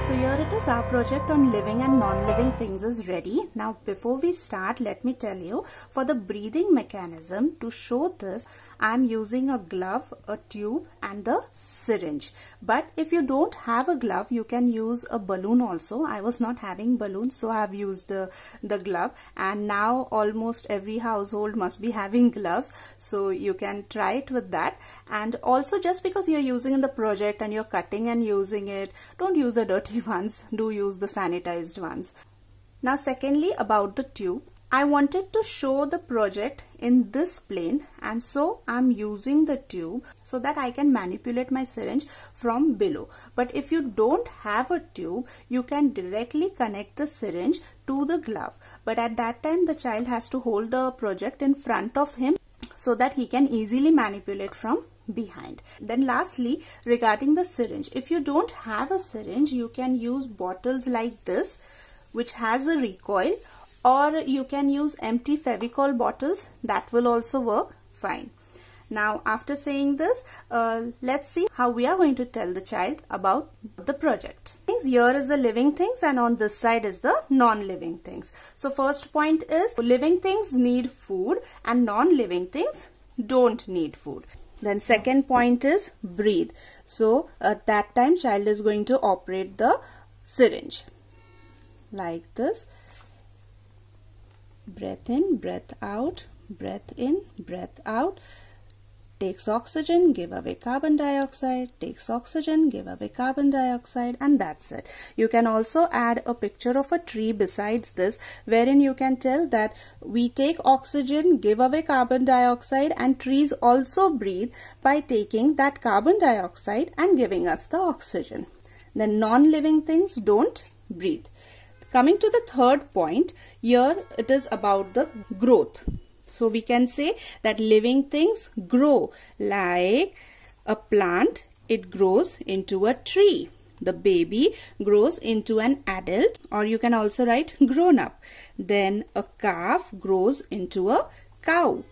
So here it is, our project on living and non-living things is ready. Now before we start, let me tell you, for the breathing mechanism, to show this, I am using a glove, a tube and the syringe. But if you don't have a glove, you can use a balloon also. I was not having balloons, so I have used the glove, and now almost every household must be having gloves, so you can try it with that. And also, just because you're using in the project and you're cutting and using it, don't use the dirty ones, do use the sanitized ones. Now secondly, about the tube, I wanted to show the project in this plane, and so I'm using the tube so that I can manipulate my syringe from below. But if you don't have a tube, you can directly connect the syringe to the glove, but at that time the child has to hold the project in front of him so that he can easily manipulate from behind. Then lastly, regarding the syringe, if you don't have a syringe, you can use bottles like this which has a recoil, or you can use empty Fevicol bottles, that will also work fine. Now after saying this, let's see how we are going to tell the child about the project. Here is the living things and on this side is the non-living things. So first point is, living things need food and non-living things don't need food. Then second point is breathe. So at that time child is going to operate the syringe like this. Breath in, breath out, breath in, breath out. Takes oxygen, give away carbon dioxide, takes oxygen, give away carbon dioxide, and that's it. You can also add a picture of a tree besides this, wherein you can tell that we take oxygen, give away carbon dioxide, and trees also breathe by taking that carbon dioxide and giving us the oxygen. Then non-living things don't breathe. Coming to the third point, here it is about the growth. So we can say that living things grow, like a plant, it grows into a tree. The baby grows into an adult, or you can also write grown up. Then a calf grows into a cow,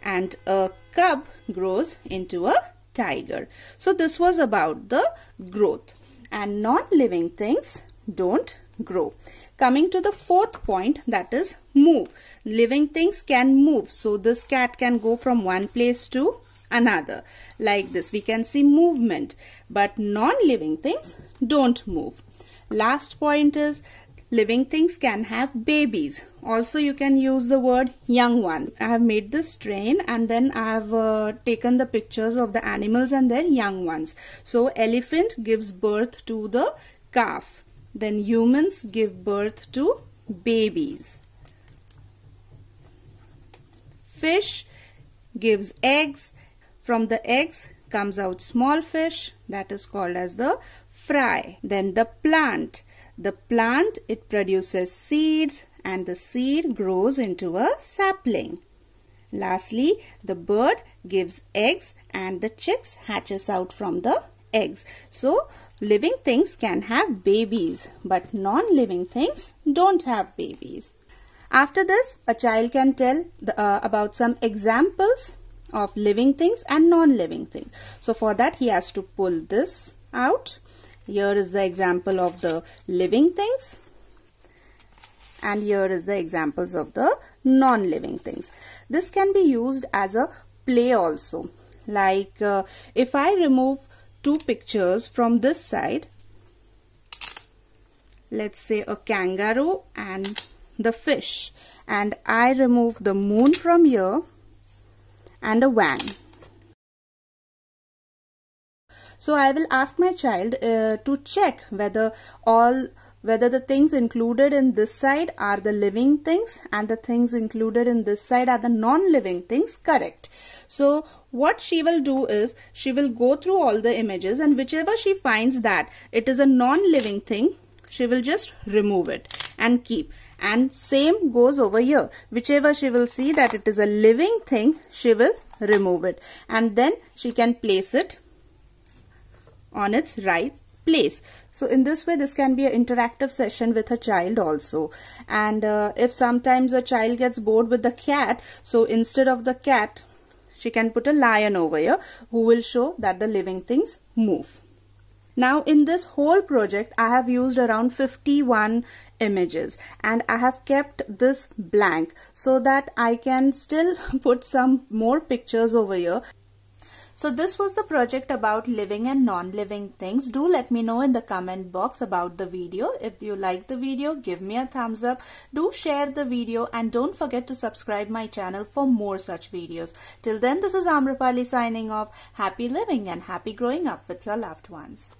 and a cub grows into a tiger. So this was about the growth, and non-living things don't grow. Coming to the fourth point, that is move. Living things can move. So this cat can go from one place to another. Like this, we can see movement. But non-living things don't move. Last point is, living things can have babies. Also you can use the word young one. I have made this train and then I have taken the pictures of the animals and their young ones. So elephant gives birth to the calf. Then humans give birth to babies. Fish gives eggs. From the eggs comes out small fish, that is called as the fry. Then the plant. The plant, it produces seeds and the seed grows into a sapling. Lastly, the bird gives eggs and the chicks hatches out from the eggs. So living things can have babies, but non-living things don't have babies. After this, a child can tell about some examples of living things and non-living things. So for that, he has to pull this out. Here is the example of the living things, and here is the examples of the non-living things. This can be used as a play also. Like if I remove two pictures from this side, let's say a kangaroo and the fish, and I remove the moon from here and a van. So I will ask my child to check whether the things included in this side are the living things and the things included in this side are the non-living things, correct? So what she will do is, she will go through all the images, and whichever she finds that it is a non-living thing, she will just remove it and keep. And same goes over here. Whichever she will see that it is a living thing, she will remove it. And then she can place it on its right place. So in this way, this can be an interactive session with a child also. And if sometimes a child gets bored with the cat, so instead of the cat, she can put a lion over here who will show that the living things move. Now in this whole project I have used around 51 images and I have kept this blank so that I can still put some more pictures over here. So this was the project about living and non-living things. Do let me know in the comment box about the video. If you like the video, give me a thumbs up. Do share the video and don't forget to subscribe my channel for more such videos. Till then, this is Amrapali signing off. Happy living and happy growing up with your loved ones.